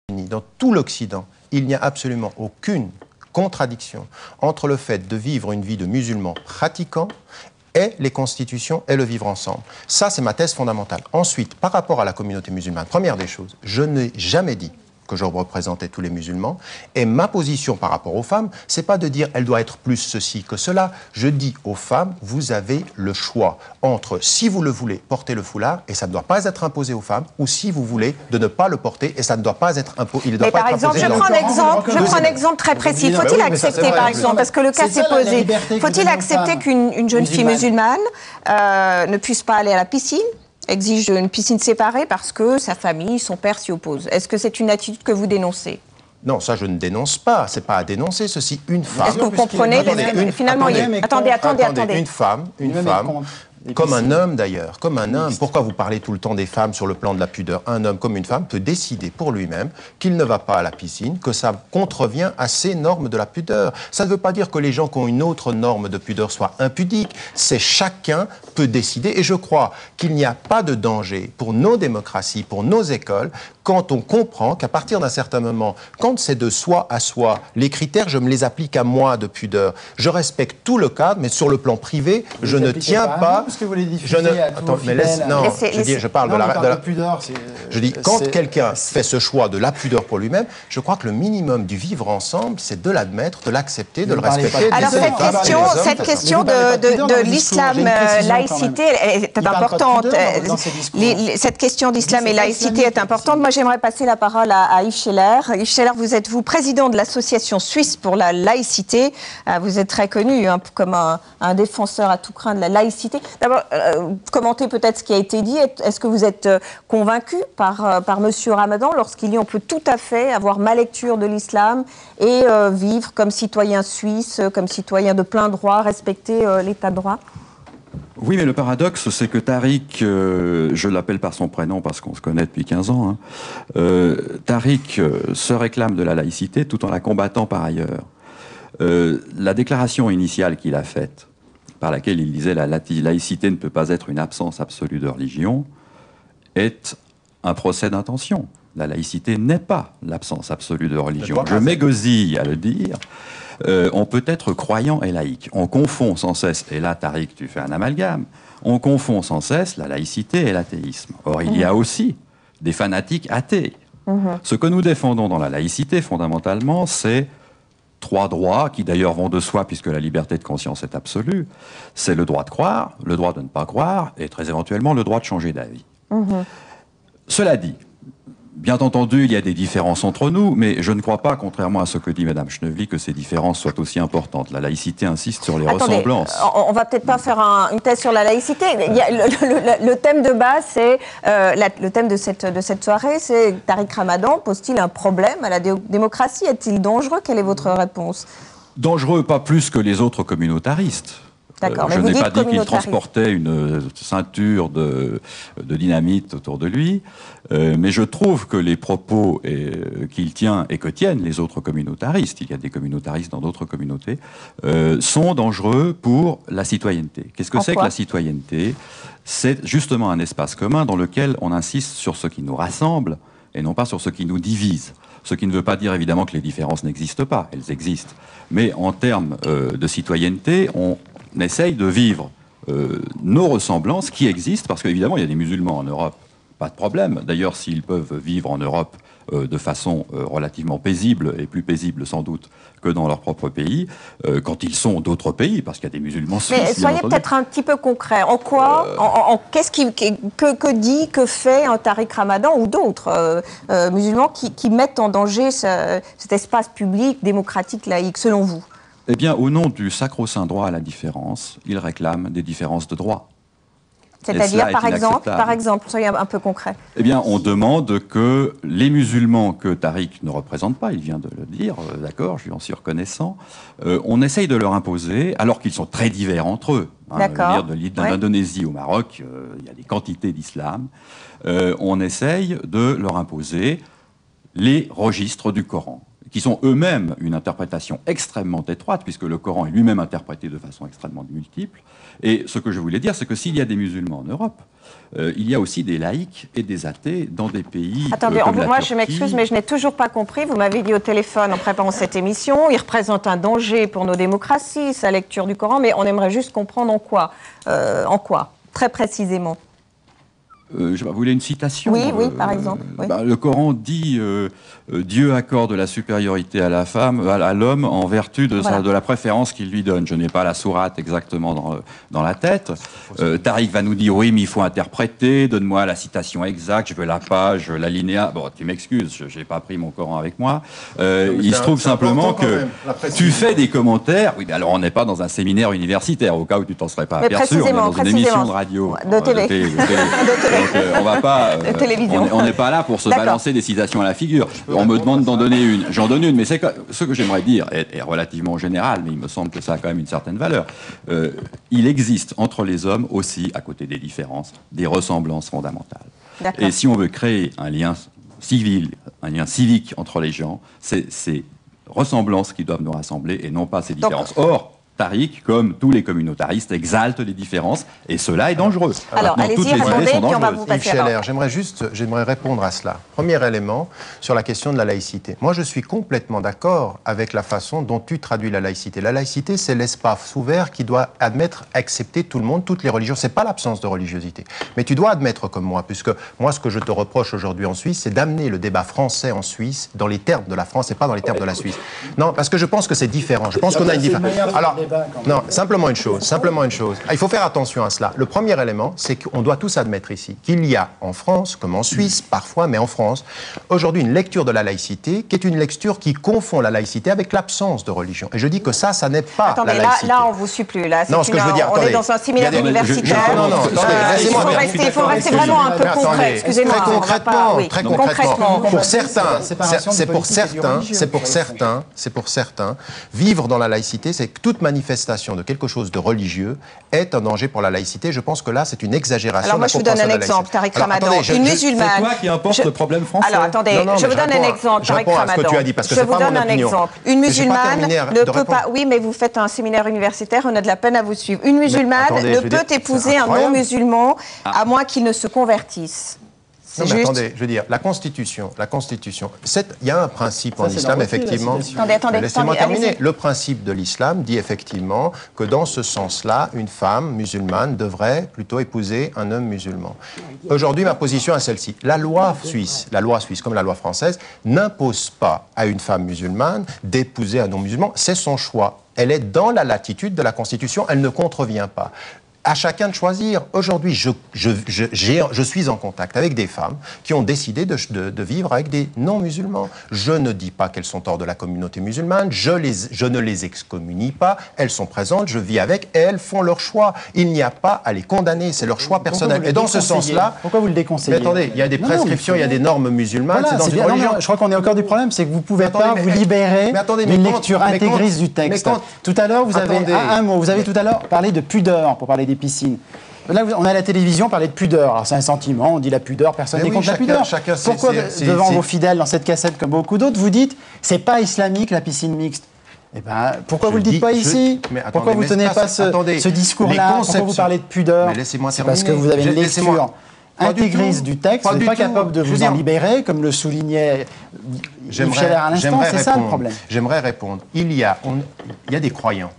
dans tout l'Occident, il n'y a absolument aucune contradiction entre le fait de vivre une vie de musulman pratiquant et les constitutions et le vivre ensemble. Ça, c'est ma thèse fondamentale. Ensuite, par rapport à la communauté musulmane, première des choses, je n'ai jamais dit que je représentais tous les musulmans. Et ma position par rapport aux femmes, c'est pas de dire elle doit être plus ceci que cela. Je dis aux femmes, vous avez le choix entre, si vous le voulez, porter le foulard, et ça ne doit pas être imposé aux femmes, ou si vous voulez, de ne pas le porter, et ça ne doit pas être imposé. Mais par exemple, je prends un exemple très précis. Faut-il accepter, par exemple, parce que le cas s'est posé, faut-il accepter qu'une jeune fille musulmane ne puisse pas aller à la piscine, exige une piscine séparée parce que sa famille, son père s'y oppose? Est-ce que c'est une attitude que vous dénoncez? Non, ça je ne dénonce pas. C'est pas à dénoncer, ceci. Une femme... Est-ce que vous comprenez? Finalement, attendez. Une femme, comme un homme d'ailleurs, comme un homme. Pourquoi vous parlez tout le temps des femmes sur le plan de la pudeur? Un homme comme une femme peut décider pour lui-même qu'il ne va pas à la piscine, que ça contrevient à ces normes de la pudeur. Ça ne veut pas dire que les gens qui ont une autre norme de pudeur soient impudiques. C'est chacun peut décider. Et je crois qu'il n'y a pas de danger pour nos démocraties, pour nos écoles, quand on comprend qu'à partir d'un certain moment, quand c'est de soi à soi, les critères, je me les applique à moi de pudeur. Je respecte tout le cadre, mais sur le plan privé, je ne tiens pas... Parce que vous les diffusez à tous vos fidèles. Non, je parle de la pudeur. Je dis, quand quelqu'un fait ce choix de la pudeur pour lui-même, je crois que le minimum du vivre ensemble, c'est de l'admettre, de l'accepter, de le respecter. Alors cette question de l'islam, laïcité est importante. Cette question d'islam et laïcité est importante. Moi, j'aimerais passer la parole à Yves Scheller. Yves Scheller, vous êtes président de l'association suisse pour la laïcité. Vous êtes très connu comme un défenseur à tout craint de la laïcité. D'abord, commentez peut-être ce qui a été dit. Est-ce que vous êtes convaincu par M. Ramadan lorsqu'il dit on peut tout à fait avoir ma lecture de l'islam et vivre comme citoyen suisse, comme citoyen de plein droit, respecter l'état de droit? Oui, mais le paradoxe, c'est que Tariq, je l'appelle par son prénom parce qu'on se connaît depuis 15 ans, Tariq se réclame de la laïcité tout en la combattant par ailleurs. La déclaration initiale qu'il a faite, par laquelle il disait la laïcité ne peut pas être une absence absolue de religion, est un procès d'intention. La laïcité n'est pas l'absence absolue de religion. Je m'égosille à le dire. On peut être croyant et laïque. On confond sans cesse, et là, Tariq, tu fais un amalgame, on confond sans cesse la laïcité et l'athéisme. Or, il y a aussi des fanatiques athées. Ce que nous défendons dans la laïcité, fondamentalement, c'est 3 droits, qui d'ailleurs vont de soi, puisque la liberté de conscience est absolue. C'est le droit de croire, le droit de ne pas croire, et très éventuellement le droit de changer d'avis. Cela dit, bien entendu, il y a des différences entre nous, mais je ne crois pas, contrairement à ce que dit Mme Schnevely, que ces différences soient aussi importantes. La laïcité insiste sur les ressemblances. On va peut-être pas faire une thèse sur la laïcité. Le thème de base, c'est le thème de cette soirée, c'est Tariq Ramadan pose-t-il un problème à la démocratie? Est-il dangereux? Quelle est votre réponse? Dangereux, pas plus que les autres communautaristes. Je n'ai pas dit qu'il transportait une ceinture de dynamite autour de lui, mais je trouve que les propos qu'il tient et que tiennent les autres communautaristes, il y a des communautaristes dans d'autres communautés, sont dangereux pour la citoyenneté. Qu'est-ce que c'est que la citoyenneté? C'est justement un espace commun dans lequel on insiste sur ce qui nous rassemble et non pas sur ce qui nous divise. Ce qui ne veut pas dire évidemment que les différences n'existent pas, elles existent. Mais en termes de citoyenneté, on essaye de vivre nos ressemblances qui existent, parce qu'évidemment, il y a des musulmans en Europe, pas de problème. D'ailleurs, s'ils peuvent vivre en Europe de façon relativement paisible, et plus paisible sans doute que dans leur propre pays, quand ils sont d'autres pays, parce qu'il y a des musulmans suisses. Mais soyez peut-être un petit peu concret. En quoi, que fait un Tariq Ramadan ou d'autres musulmans qui mettent en danger cet espace public, démocratique, laïque, selon vous? Eh bien, au nom du sacro-saint droit à la différence, ils réclament des différences de droit. C'est-à-dire, par exemple, soyez un peu concret. Eh bien, on demande que les musulmans que Tariq ne représente pas, il vient de le dire, d'accord, je lui en suis reconnaissant, on essaye de leur imposer, alors qu'ils sont très divers entre eux. D'accord. De l'Indonésie au Maroc, il y a des quantités d'islam. On essaye de leur imposer les registres du Coran. qui sont eux-mêmes une interprétation extrêmement étroite, puisque le Coran est lui-même interprété de façon extrêmement multiple. Et ce que je voulais dire, c'est que s'il y a des musulmans en Europe, il y a aussi des laïcs et des athées dans des pays Attendez, comme la moi Turquie. je m'excuse, mais je n'ai toujours pas compris. Vous m'avez dit au téléphone en préparant cette émission, il représente un danger pour nos démocraties, sa lecture du Coran, mais on aimerait juste comprendre en quoi, très précisément. Vous voulez une citation? Oui, par exemple. Oui. Le Coran dit Dieu accorde la supériorité à la femme, à l'homme, en vertu de, de la préférence qu'il lui donne. Je n'ai pas la sourate exactement dans la tête. Tariq va nous dire oui, mais il faut interpréter. Donne-moi la citation exacte. Je veux la page, l'alinéa. Bon, tu m'excuses, je n'ai pas pris mon Coran avec moi. Il se trouve simplement que tu fais des commentaires. Oui, mais alors on n'est pas dans un séminaire universitaire, au cas où tu t'en serais pas aperçu. On est dans une émission de radio, de télé. Donc on va pas, on n'est pas là pour se balancer des citations à la figure. On me demande d'en donner une, j'en donne une, mais c'est ce que j'aimerais dire est relativement général, mais il me semble que ça a quand même une certaine valeur. Il existe entre les hommes aussi, à côté des différences, des ressemblances fondamentales. Et si on veut créer un lien civil, un lien civique entre les gens, c'est ces ressemblances qui doivent nous rassembler et non pas ces différences. Or, Tariq, comme tous les communautaristes, exalte les différences, et cela est dangereux. Alors, allez-y, répondez, puis on va vous passer Yves Scheller, j'aimerais répondre à cela. Premier élément, sur la question de la laïcité. Moi, je suis complètement d'accord avec la façon dont tu traduis la laïcité. La laïcité, c'est l'espace ouvert qui doit accepter tout le monde, toutes les religions. C'est pas l'absence de religiosité. Mais tu dois admettre comme moi, puisque moi, ce que je te reproche aujourd'hui en Suisse, c'est d'amener le débat français en Suisse dans les termes de la France et pas dans les termes de la Suisse. Non, parce que je pense que c'est différent. Je pense qu'on a une différence. Alors, non, simplement une chose. Il faut faire attention à cela. Le premier élément, c'est qu'on doit tous admettre ici qu'il y a en France, comme en Suisse parfois, mais en France, aujourd'hui une lecture de la laïcité qui est une lecture qui confond la laïcité avec l'absence de religion. Et je dis que ça n'est pas la laïcité. Là, on vous suit plus. Là, non, ce que je veux dire, on est dans un séminaire universitaire. Il faut vraiment un peu concret. Excusez-moi. Très concrètement. Pour certains, vivre dans la laïcité, c'est que toute manifestation de quelque chose de religieux est un danger pour la laïcité. Je pense que là, c'est une exagération. Alors moi, je vous donne un exemple, Tariq Ramadan. Une musulmane. C'est toi qui importe le problème français. Alors attendez, je vous donne un exemple, Tariq Ramadan. Je vous donne un exemple. Une musulmane ne peut pas. Oui, mais vous faites un séminaire universitaire, on a de la peine à vous suivre. Une musulmane ne peut épouser un non-musulman à moins qu'il ne se convertisse. Non, mais attendez, je veux dire, la Constitution, il y a un principe en islam, effectivement. Laissez-moi terminer. Le principe de l'islam dit effectivement que dans ce sens-là, une femme musulmane devrait plutôt épouser un homme musulman. Aujourd'hui, ma position est celle-ci. La loi suisse, comme la loi française, n'impose pas à une femme musulmane d'épouser un non-musulman. C'est son choix. Elle est dans la latitude de la Constitution, elle ne contrevient pas. À chacun de choisir. Aujourd'hui, je suis en contact avec des femmes qui ont décidé de vivre avec des non-musulmans. Je ne dis pas qu'elles sont hors de la communauté musulmane, je ne les excommunie pas, elles sont présentes, je vis avec, et elles font leur choix. Il n'y a pas à les condamner, c'est leur choix personnel. Et dans ce sens-là... Pourquoi vous le déconseillez? Mais attendez, il y a des prescriptions, il y a des normes musulmanes, voilà, c'est dans une religion. Je crois qu'on est encore du problème, c'est que vous ne pouvez pas vous libérer d'une lecture intégriste du texte. Tout à l'heure, vous avez un mot, vous avez tout à l'heure parlé de pudeur pour parler des piscines. Là, on a à la télévision parler de pudeur. Alors, c'est un sentiment, on dit la pudeur, personne n'est contre la pudeur. Pourquoi, devant vos fidèles, dans cette cassette, comme beaucoup d'autres, vous dites c'est pas islamique la piscine mixte? Eh ben, pourquoi vous ne le dites pas ici? Pourquoi vous ne tenez pas ce discours-là? Pourquoi vous parlez de pudeur? C'est parce que vous avez une lecture intégriste du texte, vous n'êtes pas capable de vous en libérer, comme le soulignait Yves Scheller à l'instant, c'est ça le problème. J'aimerais répondre. Il y a des croyants.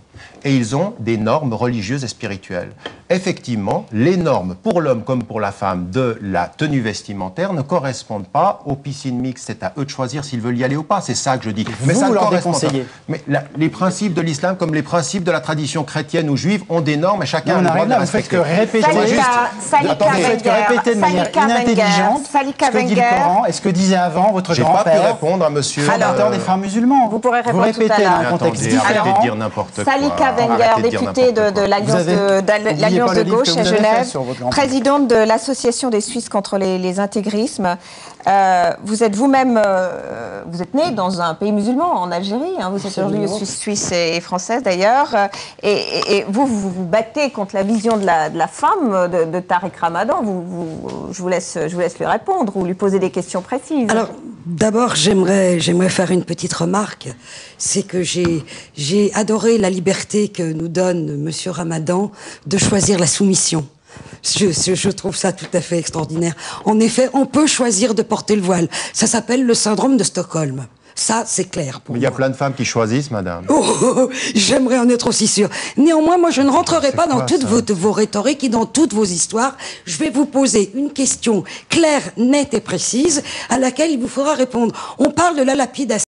Et ils ont des normes religieuses et spirituelles. Effectivement, les normes pour l'homme comme pour la femme de la tenue vestimentaire ne correspondent pas aux piscines mixtes. C'est à eux de choisir s'ils veulent y aller ou pas. C'est ça que je dis. Mais ça leur déconseillez. Mais les principes de l'islam, comme les principes de la tradition chrétienne ou juive, ont des normes et chacun a le droit de les respecter. Vous faites que répéter de manière inintelligente ce que dit le Coran et ce que disait avant votre grand-père. J'ai pas pu répondre à monsieur... Fondateur des frères musulmans. Vous pourrez répondre tout à l'heure. Dans un contexte différent. Arrêtez de dire n'importe quoi. Salika Wenger, députée de l'Alliance de gauche à Genève, présidente de l'Association des Suisses contre les intégrismes. Vous êtes vous-même, vous êtes né dans un pays musulman, en Algérie, hein, vous êtes aujourd'hui suisse et française d'ailleurs, et vous vous battez contre la vision de la femme de Tariq Ramadan. Je vous laisse lui répondre ou lui poser des questions précises. Alors, d'abord, j'aimerais faire une petite remarque. C'est que j'ai adoré la liberté que nous donne Monsieur Ramadan de choisir la soumission. Je trouve ça tout à fait extraordinaire. En effet, on peut choisir de porter le voile. Ça s'appelle le syndrome de Stockholm. Ça, c'est clair pour moi. Il y a plein de femmes qui choisissent, madame. J'aimerais en être aussi sûre. Néanmoins, moi, je ne rentrerai pas dans toutes vos rhétoriques et dans toutes vos histoires. Je vais vous poser une question claire, nette et précise à laquelle il vous faudra répondre. On parle de la lapidation.